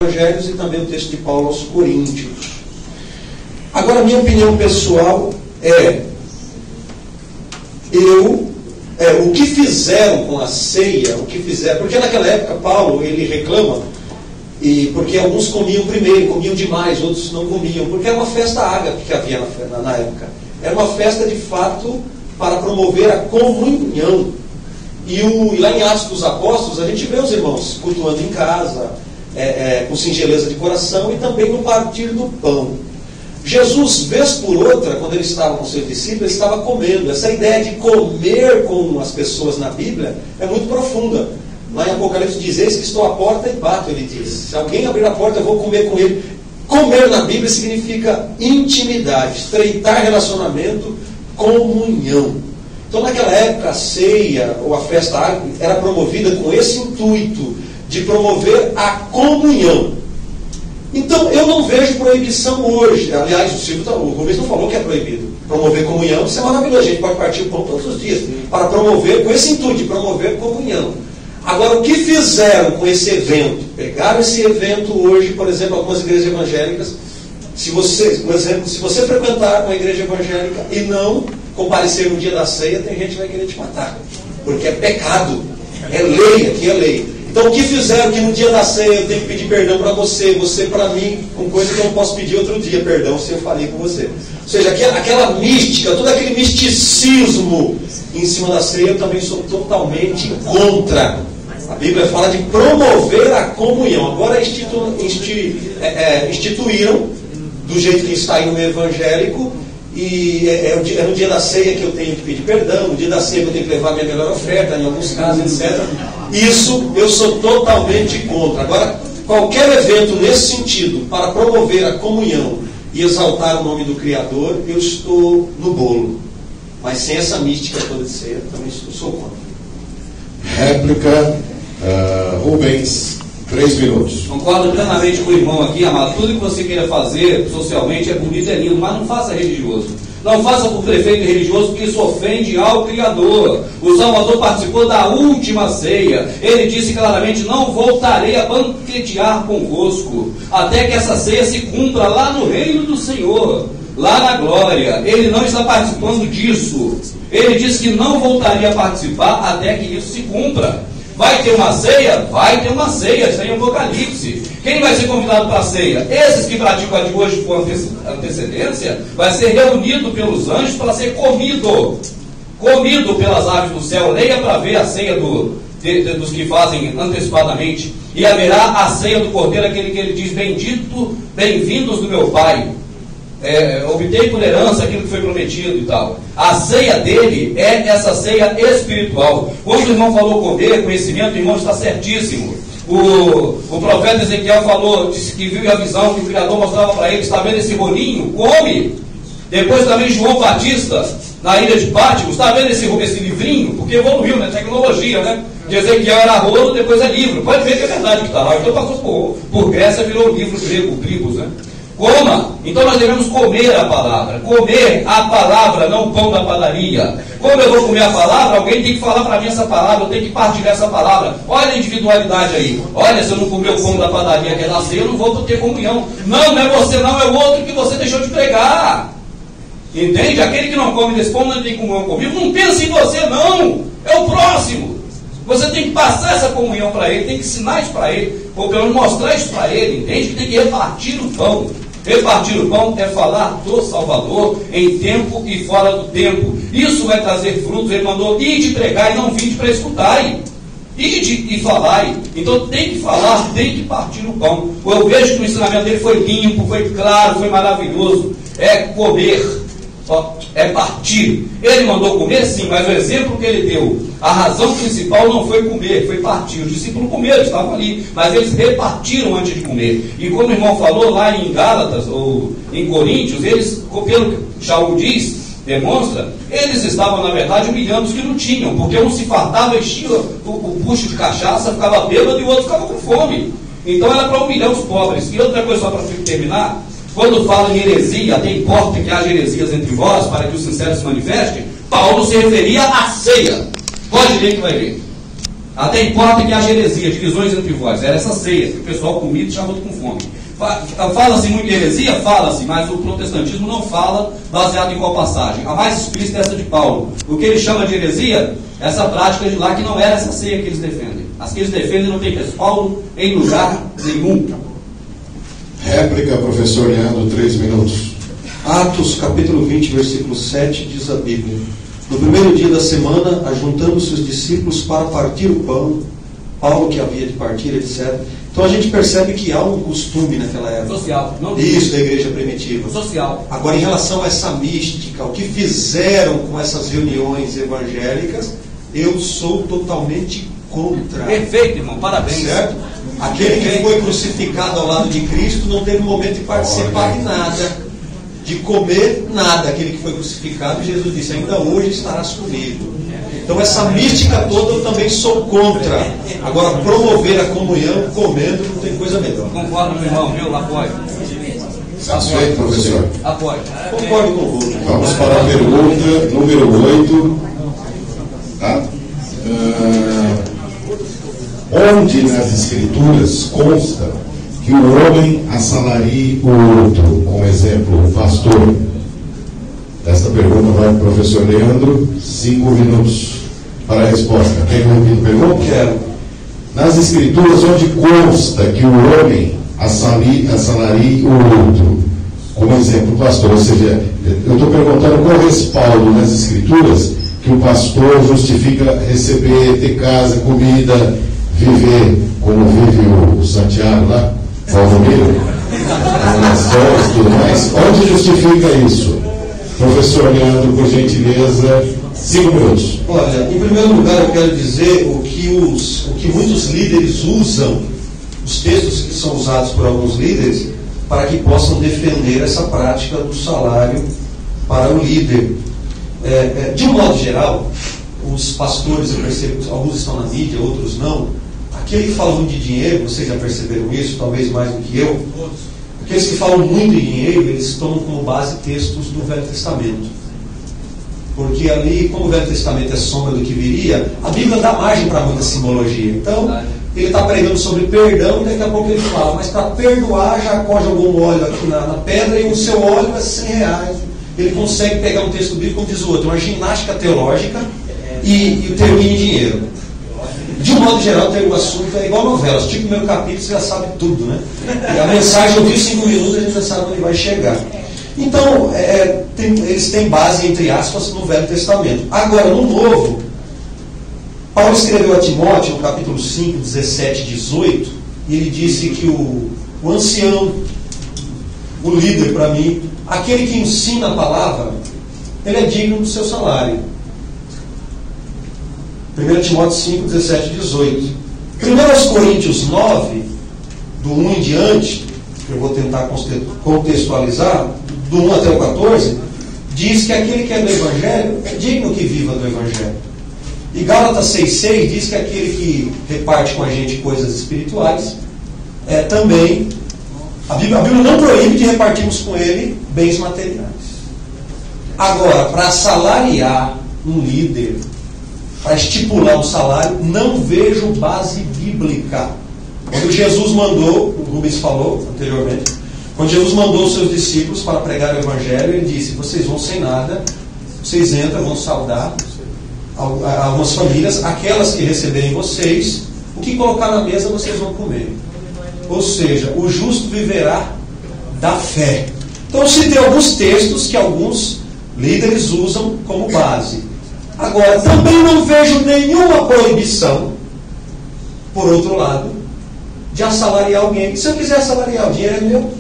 Evangelhos e também o texto de Paulo aos Coríntios. Agora, a minha opinião pessoal o que fizeram com a ceia, porque naquela época Paulo, ele reclama, porque alguns comiam primeiro, comiam demais, outros não comiam, porque era uma festa ágape que havia na época. Era uma festa de fato para promover a comunhão. E lá em Atos dos Apóstolos, a gente vê os irmãos cultuando em casa, com singeleza de coração, e também no partir do pão. Jesus, vez por outra, quando ele estava com seus discípulos, ele estava comendo. Essa ideia de comer com as pessoas na Bíblia é muito profunda. Lá em Apocalipse diz: eis que estou à porta e bato, ele diz. Se alguém abrir a porta, eu vou comer com ele. Comer na Bíblia significa intimidade, estreitar relacionamento, comunhão. Então, naquela época, a ceia ou a festa ágape era promovida com esse intuito de promover a comunhão. Então, eu não vejo proibição hoje. Aliás, o Rubens não falou que é proibido. Promover comunhão, isso é maravilhoso. A gente pode partir o pão todos os dias para promover, com esse intuito de promover comunhão. Agora, o que fizeram com esse evento? Pegaram esse evento hoje, por exemplo, algumas igrejas evangélicas. Por exemplo, se você frequentar uma igreja evangélica e não comparecer no dia da ceia, tem gente que vai querer te matar. Porque é pecado. É lei, aqui é lei. Então, o que fizeram que no dia da ceia eu tenho que pedir perdão para você para mim, com coisa que eu não posso pedir outro dia, perdão se eu falei com você. Ou seja, aquela mística, todo aquele misticismo em cima da ceia, eu também sou totalmente contra. A Bíblia fala de promover a comunhão. Agora instituíram, do jeito que está aí no meio evangélico, e é no dia da ceia que eu tenho que pedir perdão, no dia da ceia que eu tenho que levar minha melhor oferta, em alguns casos, etc. Isso eu sou totalmente contra. Agora, qualquer evento nesse sentido, para promover a comunhão e exaltar o nome do Criador, eu estou no bolo. Mas sem essa mística toda de ceia, também sou contra. Réplica, Rubens, 3 minutos. Concordo plenamente com o irmão aqui, amado. Tudo que você queira fazer socialmente é bonito, é lindo, mas não faça religioso. Não faça por prefeito religioso, porque isso ofende ao Criador. O Salvador participou da última ceia. Ele disse claramente: não voltarei a banquetear convosco, até que essa ceia se cumpra lá no reino do Senhor, lá na glória. Ele não está participando disso. Ele disse que não voltaria a participar até que isso se cumpra. Vai ter uma ceia? Vai ter uma ceia, está em Apocalipse. Quem vai ser convidado para a ceia? Esses que praticam a de hoje por antecedência, vai ser reunido pelos anjos para ser comido pelas aves do céu. Leia para ver a ceia dos que fazem antecipadamente. E haverá a ceia do Cordeiro, aquele que ele diz: bendito, bem-vindos do meu Pai. Obtei por herança aquilo que foi prometido e tal. A ceia dele é essa ceia espiritual. Quando o irmão falou comer, conhecimento, o irmão está certíssimo. O profeta Ezequiel falou, disse que viu a visão que o Criador mostrava para ele: está vendo esse rolinho? Come. Depois também João Batista, na ilha de Patmos, está vendo esse livrinho? Porque evoluiu, né? Tecnologia, né? De Ezequiel era rolo, depois é livro. Pode ver que é verdade que está lá. Então passou por Grécia, virou um livro grego, Grigos, né? Coma. Então nós devemos comer a palavra. Comer a palavra, não o pão da padaria. Como eu vou comer a palavra, alguém tem que falar para mim essa palavra, eu tenho que partilhar essa palavra. Olha a individualidade aí. Olha, se eu não comer o pão da padaria que é da ceia, eu não vou ter comunhão. Não é você não, é o outro que você deixou de pregar. Entende? Aquele que não come desse pão não tem comunhão comigo. Não pense em você não. É o próximo. Você tem que passar essa comunhão para ele, tem que ensinar isso para ele, ou pelo menos mostrar isso para ele, entende? Que tem que repartir o pão. Repartir o pão é falar do Salvador em tempo e fora do tempo. Isso vai trazer frutos. Ele mandou: ide pregar e não vinde para escutar. Ide e falai. Então tem que falar, tem que partir o pão. Eu vejo que o ensinamento dele foi limpo, foi claro, foi maravilhoso. É comer, é partir. Ele mandou comer, sim, mas o exemplo que ele deu, a razão principal não foi comer, foi partir. Os discípulos comeram, estavam ali, mas eles repartiram antes de comer. E como o irmão falou lá em Gálatas ou em Coríntios, eles, pelo que Shaul diz, demonstra, eles estavam na verdade humilhando os que não tinham, porque um se fartava, enchia o bucho de cachaça, ficava bêbado, e o outro ficava com fome. Então era para humilhar os pobres. E outra coisa, só para terminar: quando fala em heresia, até importa que haja heresias entre vós, para que os sinceros se manifestem, Paulo se referia à ceia. Pode ler que vai ver. Até importa que haja heresia, divisões entre vós. Era essa ceia, que o pessoal comia e deixava outro com fome. Fala-se muito de heresia? Fala-se, mas o protestantismo não fala baseado em qual passagem. A mais explícita é essa de Paulo. O que ele chama de heresia, essa prática de lá que não era essa ceia que eles defendem. As que eles defendem não tem respaldo em lugar nenhum. Réplica, professor Leandro, 3 minutos. Atos, capítulo 20, versículo 7, diz a Bíblia: no primeiro dia da semana, ajuntando-se os discípulos para partir o pão, Paulo que havia de partir, etc. Então a gente percebe que há um costume naquela época. Social. Não isso, da igreja primitiva. Social. Agora, em relação a essa mística, o que fizeram com essas reuniões evangélicas, eu sou totalmente contra. Perfeito, irmão, parabéns. Certo? Aquele que foi crucificado ao lado de Cristo não teve momento de participar de nada, de comer nada. Aquele que foi crucificado, Jesus disse: ainda hoje estarás comigo. Então essa mística toda eu também sou contra. Agora, promover a comunhão comendo não tem coisa melhor. Concordo, meu irmão, viu? Apoio. Satisfeito, professor? Apoio. Concordo com o Rubens. Vamos para a pergunta número 8. Tá? Onde nas Escrituras consta que o homem assalariie o outro? Como exemplo, o pastor. Esta pergunta vai para o professor Leandro. 5 minutos para a resposta. Quem repetir a pergunta? Quero. Nas Escrituras, onde consta que o homem assalarie o outro? Como exemplo, o pastor. Ou seja, eu estou perguntando qual é o respaldo nas Escrituras que o pastor justifica receber, ter casa, comida, viver como vive o Santiago lá, Valdomiro, nas horas e tudo mais. Onde justifica isso? Professor Leandro, por gentileza, 5 minutos. Olha, em primeiro lugar eu quero dizer o que muitos líderes usam, os textos que são usados por alguns líderes, para que possam defender essa prática do salário para o líder. De um modo geral, os pastores, eu percebo que alguns estão na mídia, outros não, aquele que fala muito de dinheiro, vocês já perceberam isso, talvez mais do que eu, aqueles que falam muito de dinheiro, eles tomam como base textos do Velho Testamento. Porque ali, como o Velho Testamento é sombra do que viria, a Bíblia dá margem para muita simbologia. Então, ele está pregando sobre perdão e daqui a pouco ele fala, mas para perdoar, Jacó jogou um óleo aqui na pedra e o seu óleo é R$100. Ele consegue pegar um texto bíblico, como diz o outro, uma ginástica teológica e termina em dinheiro. De um modo geral, o assunto é igual novelas. Tipo, no primeiro capítulo você já sabe tudo, né? E a mensagem, eu vi 5 minutos, a gente já sabe onde vai chegar. Então, eles têm base, entre aspas, no Velho Testamento. Agora, no Novo, Paulo escreveu a Timóteo, no capítulo 5, 17 e 18, e ele disse que o ancião, o líder, para mim, aquele que ensina a palavra, ele é digno do seu salário. 1 Timóteo 5, 17 e 18. 1 Coríntios 9, do 1 em diante, que eu vou tentar contextualizar, do 1 até o 14, diz que aquele que é do Evangelho é digno que viva do Evangelho. E Gálatas 6,6 diz que aquele que reparte com a gente coisas espirituais também. A Bíblia não proíbe de repartirmos com ele bens materiais. Agora, para salariar um líder, para estipular um salário, não vejo base bíblica. Quando Jesus mandou, o Rubens falou anteriormente, quando Jesus mandou os seus discípulos para pregar o Evangelho, ele disse: vocês vão sem nada, vocês entram, vão saudar algumas famílias, aquelas que receberem vocês, o que colocar na mesa vocês vão comer. Ou seja, o justo viverá da fé. Então eu citei alguns textos que alguns líderes usam como base. Agora, também não vejo nenhuma proibição, por outro lado, de assalariar alguém. Se eu quiser assalariar, o dinheiro é meu.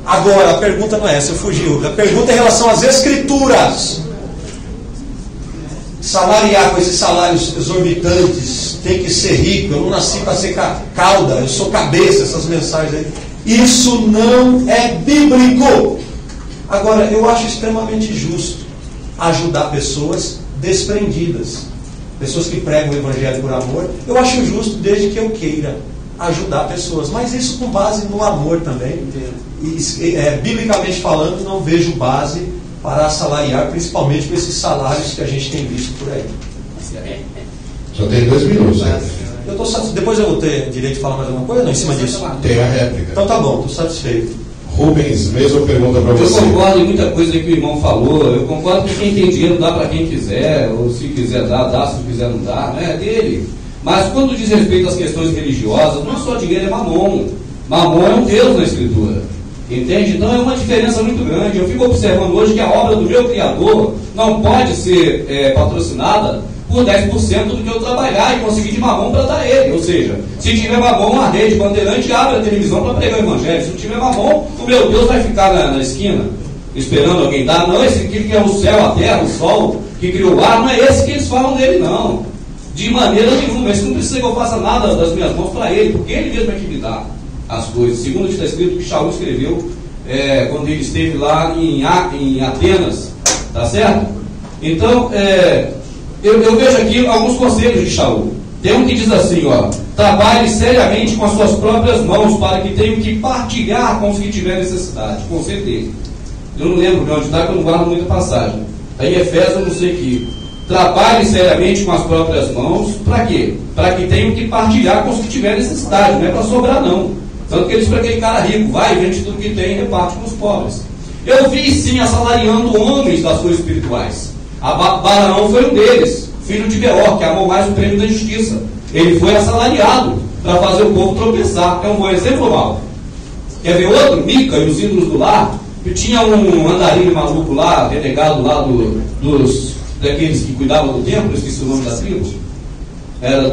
Agora, a pergunta não é essa, eu fugi. A pergunta é em relação às Escrituras. Salariar com esses salários exorbitantes, tem que ser rico, eu não nasci para ser cauda, eu sou cabeça, essas mensagens aí. Isso não é bíblico. Agora, eu acho extremamente justo ajudar pessoas desprendidas, pessoas que pregam o Evangelho por amor. Eu acho justo desde que eu queira ajudar pessoas, mas isso com base no amor também. Biblicamente falando, não vejo base para assalariar, principalmente com esses salários que a gente tem visto por aí. Só tem 2 minutos. Depois eu vou ter direito de falar mais alguma coisa não, em cima disso? Tem a réplica. Então tá bom, estou satisfeito. Rubens, mesma pergunta para você. Eu concordo em muita coisa que o irmão falou. Eu concordo que quem tem dinheiro dá para quem quiser, ou se quiser dar, dá, se não quiser não dá, né? É dele. Mas quando diz respeito às questões religiosas, não é só dinheiro, é mamon. Mamon é um Deus na Escritura. Entende? Então é uma diferença muito grande. Eu fico observando hoje que a obra do meu Criador não pode ser patrocinada por 10% do que eu trabalhar e conseguir de mamão para dar ele. Ou seja, se tiver mamão, a rede Bandeirante abre a televisão para pregar o evangelho. Se não tiver mamão, o meu Deus vai ficar na esquina esperando alguém dar. Não, esse que é o céu, a terra, o sol, que criou o ar, não é esse que eles falam dele, não. De maneira nenhuma. Isso não precisa que eu faça nada das minhas mãos para ele, porque ele mesmo é que me dá as coisas. Segundo está escrito que Shaul escreveu quando ele esteve lá em Atenas, tá certo? Então, eu vejo aqui alguns conselhos de Shaul. Tem um que diz assim, ó: trabalhe seriamente com as suas próprias mãos, para que tenham que partilhar com os que tiverem necessidade. Conselho dele. Eu não lembro de onde está, que eu não guardo muita passagem. Aí em Efésios eu não sei que. Trabalhe seriamente com as próprias mãos, para quê? Para que tenham que partilhar com os que tiverem necessidade, não é para sobrar não. Tanto que ele diz para aquele cara rico: vai, vende tudo que tem e reparte com os pobres. Eu vi sim assalariando homens das coisas espirituais. Balaão foi um deles, filho de Beor, que amou mais o prêmio da justiça. Ele foi assalariado para fazer o povo tropeçar. É um bom exemplo, mal. Quer ver outro? Mica e os ídolos do lar. Tinha um andarilho maluco lá, renegado lá daqueles que cuidavam do templo, esqueci o nome da tribo. Era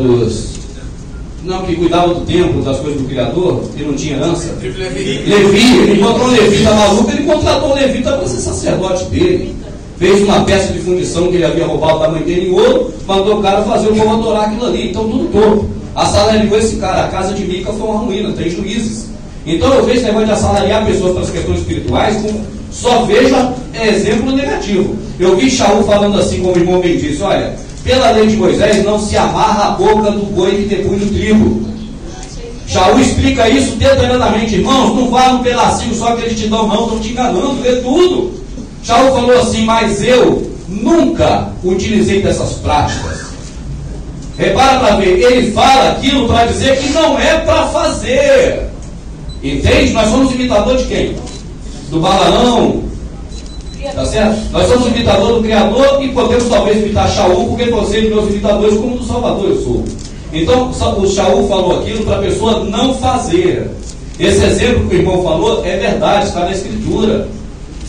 que cuidava do templo, das coisas do Criador, e não tinha herança. Levi, ele encontrou um levita maluco, ele contratou um levita para ser sacerdote dele. Fez uma peça de fundição que ele havia roubado da mãe dele em ouro, mandou o cara fazer o povo adorar aquilo ali. Então tudo torto. Assalariou esse cara. A casa de Mica foi uma ruína, tem juízes. Então eu vejo esse negócio de assalariar pessoas para as questões espirituais, só vejo exemplo negativo. Eu vi Shaul falando assim, como o irmão bem disse: olha, pela lei de Moisés não se amarra a boca do boi que depõe no trigo. Shaul explica isso detalhadamente. Irmãos, não vá um pedacinho só que eles te dão, não, estão te enganando, vê tudo. Shaul falou assim: mas eu nunca utilizei dessas práticas. Repara para ver, ele fala aquilo para dizer que não é para fazer. Entende? Nós somos imitador de quem? Do Balaão. Tá certo? Nós somos imitador do Criador e podemos talvez imitar Shaul, porque você e meus imitadores, como do Salvador eu sou. Então o Shaul falou aquilo para a pessoa não fazer. Esse exemplo que o irmão falou é verdade, está na Escritura.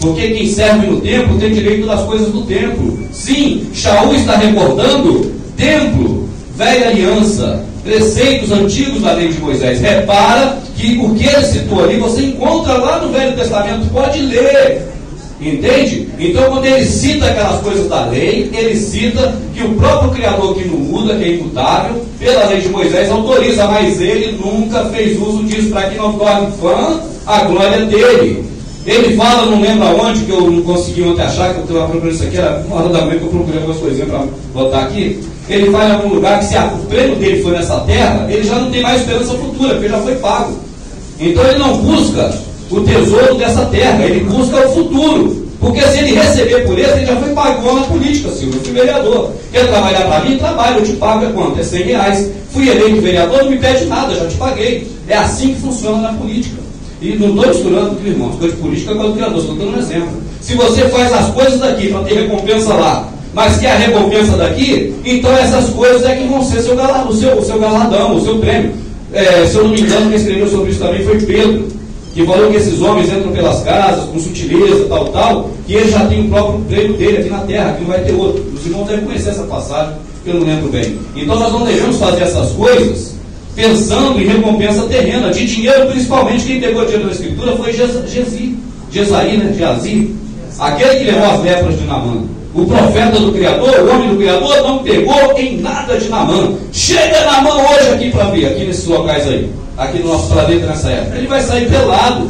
Porque quem serve no templo tem direito das coisas do templo. Sim, Shaul está recordando templo, velha aliança, preceitos antigos da lei de Moisés. Repara que o que ele citou ali, você encontra lá no Velho Testamento, pode ler. Entende? Então quando ele cita aquelas coisas da lei, ele cita que o próprio Criador, que não muda, que é imutável, pela lei de Moisés autoriza, mas ele nunca fez uso disso para que não torne fã a glória dele. Ele fala, não lembro aonde, que eu não consegui ontem achar, que eu estava procurando isso aqui, era uma hora da manhã que eu procurei algumas coisinhas para botar aqui. Ele fala em algum lugar que se o prêmio dele for nessa terra, ele já não tem mais esperança futura, porque já foi pago. Então ele não busca o tesouro dessa terra, ele busca o futuro. Porque se ele receber por esse, ele já foi pago na política, Silvio. Eu fui vereador. Quer trabalhar para mim? Trabalho, eu te pago, é quanto? É R$100. Fui eleito vereador, não me pede nada, já te paguei. É assim que funciona na política. E não estou misturando, irmão, as coisas de política com a do Criador, estou dando um exemplo. Se você faz as coisas daqui para ter recompensa lá, mas quer a recompensa daqui, então essas coisas é que vão ser seu galardão, o seu prêmio. Se eu não me engano, quem escreveu sobre isso também foi Pedro, que falou que esses homens entram pelas casas, com sutileza, tal, que ele já tem o próprio prêmio dele aqui na terra, que não vai ter outro. Os irmãos devem conhecer essa passagem, que eu não lembro bem. Então nós não devemos fazer essas coisas pensando em recompensa terrena, de dinheiro principalmente. Quem pegou dinheiro na Escritura foi Geazi, aquele que levou as lepras de Naamã. O profeta do Criador, o homem do Criador, não pegou em nada de Naamã. Chega Naamã hoje aqui para ver, aqui nesses locais aí, aqui no nosso planeta nessa época, ele vai sair pelado.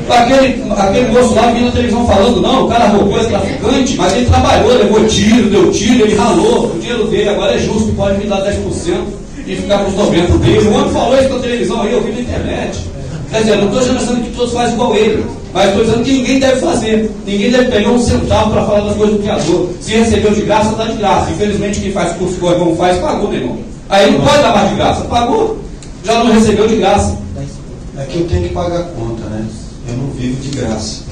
Aquele moço lá vindo na televisão falando: não, o cara roubou, é traficante, mas ele trabalhou, levou tiro, deu tiro, ele ralou, o dinheiro dele agora é justo, pode me dar 10% e ficar com os 90% dele. O homem falou isso na televisão aí, eu vi na internet. Quer dizer, eu não estou dizendo que todos fazem igual ele, mas estou dizendo que ninguém deve fazer. Ninguém deve pegar um centavo para falar das coisas do Criador. Se recebeu de graça, está de graça. Infelizmente, quem faz curso que o irmão faz, pagou, né, irmão? Aí não pode dar mais de graça. Pagou, já não recebeu de graça. É que eu tenho que pagar a conta, né? Eu não vivo de graça.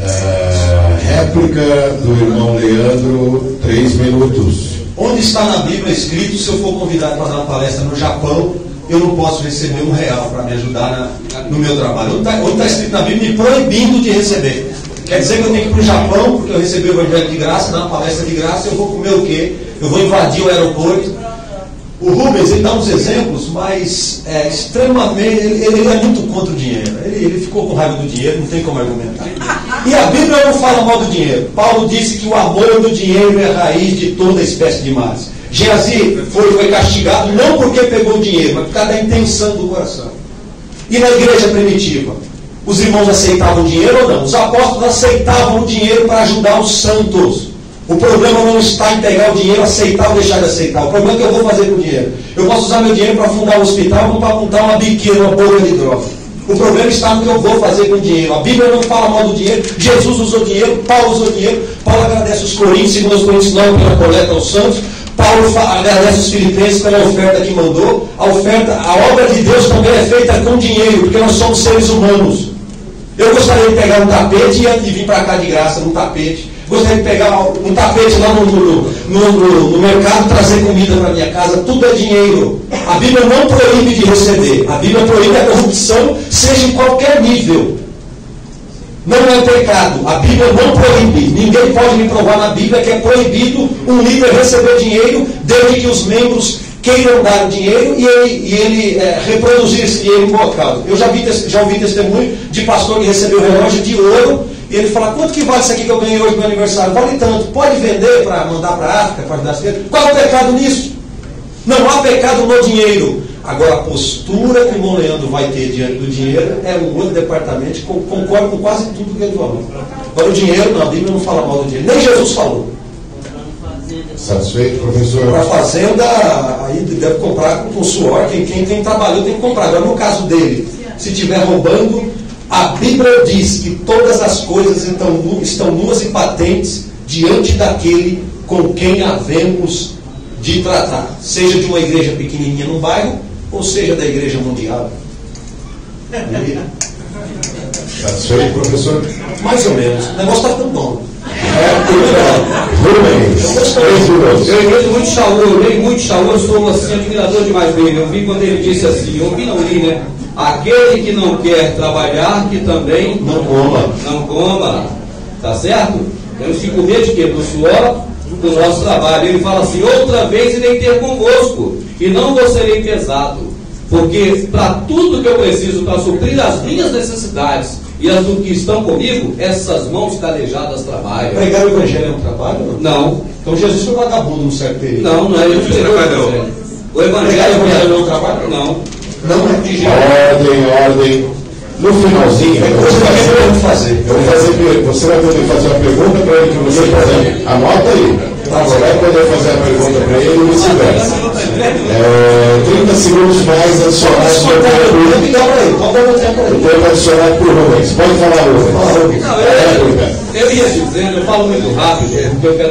Réplica do irmão Leandro, 3 minutos. Onde está na Bíblia escrito, se eu for convidado para dar uma palestra no Japão, eu não posso receber R$1 para me ajudar no meu trabalho? Onde está escrito na Bíblia me proibindo de receber? Quer dizer que eu tenho que ir para o Japão, porque eu recebi o Evangelho de graça, dar uma palestra de graça, eu vou comer o quê? Eu vou invadir o aeroporto. O Rubens, ele dá uns exemplos, mas extremamente, ele é muito contra o dinheiro. Ele ficou com raiva do dinheiro, não tem como argumentar. E a Bíblia não fala mal do dinheiro. Paulo disse que o amor do dinheiro é a raiz de toda espécie de males. Geazi foi castigado não porque pegou o dinheiro, mas por causa da intenção do coração. E na igreja primitiva, os irmãos aceitavam dinheiro ou não? Os apóstolos aceitavam o dinheiro para ajudar os santos. O problema não está em pegar o dinheiro, aceitar ou deixar de aceitar. O problema é o que eu vou fazer com o dinheiro. Eu posso usar meu dinheiro para fundar um hospital ou para montar uma biqueira, uma boca de droga. O problema está no que eu vou fazer com o dinheiro. A Bíblia não fala mal do dinheiro. Jesus usou dinheiro, Paulo usou dinheiro. Paulo agradece os Coríntios, segundo os Coríntios 9, pela coleta aos santos. Paulo agradece os filipenses pela oferta que mandou. A obra de Deus também é feita com dinheiro, porque nós somos seres humanos. Eu gostaria de pegar um tapete e vir para cá de graça num tapete. Gostaria de pegar um tapete lá no mercado e trazer comida para minha casa. Tudo é dinheiro. A Bíblia não proíbe de receber. A Bíblia proíbe a corrupção, seja em qualquer nível. Não é pecado. A Bíblia não proíbe. Ninguém pode me provar na Bíblia que é proibido um líder receber dinheiro, desde que os membros queiram dar o dinheiro e ele reproduzir esse dinheiro em boa causa. Eu já ouvi testemunho de pastor que recebeu relógio de ouro. E ele fala, quanto que vale isso aqui que eu ganhei hoje no meu aniversário? Vale tanto. Pode vender para mandar para a África, para ajudar as crianças? Qual é o pecado nisso? Não há pecado no dinheiro. Agora, a postura que o irmão Leandro vai ter diante do dinheiro é um outro departamento. Concordo com quase tudo que ele falou. Agora, o dinheiro, na Bíblia não fala mal do dinheiro. Nem Jesus falou. Satisfeito, professor? Para a fazenda, aí deve comprar com suor. Quem trabalhou tem que comprar. Agora, no caso dele, se estiver roubando... A Bíblia diz que todas as coisas estão nuas e patentes diante daquele com quem havemos de tratar. Seja de uma igreja pequenininha no bairro, ou seja da igreja mundial. Satisfeito, professor? Mais ou menos. O negócio está ficando bom. Eu leio muito Shaul, sou assim, admirador demais dele. Eu vi quando ele disse assim, eu vi não li, né? Aquele que não quer trabalhar, que também não coma. Não coma. Tá certo? Temos que comer de quê? Do suor do nosso trabalho. Ele fala assim, outra vez irei ter convosco, e não vos serei pesado. Porque para tudo que eu preciso, para suprir as minhas necessidades e as do que estão comigo, essas mãos calejadas trabalham. Pregar o Evangelho é um trabalho? Não. Então Jesus foi vagabundo num certo período. Não é Jesus que trabalhou. O Evangelho é um trabalho? Não. Não é de jeito. Ordem. No finalzinho, você vai poder fazer uma pergunta para ele que você fazer. Anota aí. Você vai poder fazer a pergunta para ele e vice-versa. 30 segundos mais adicionais para o tempo adicionado para o Rubens. Pode falar, Rubens. Eu ia dizendo, eu falo muito rápido, porque eu quero.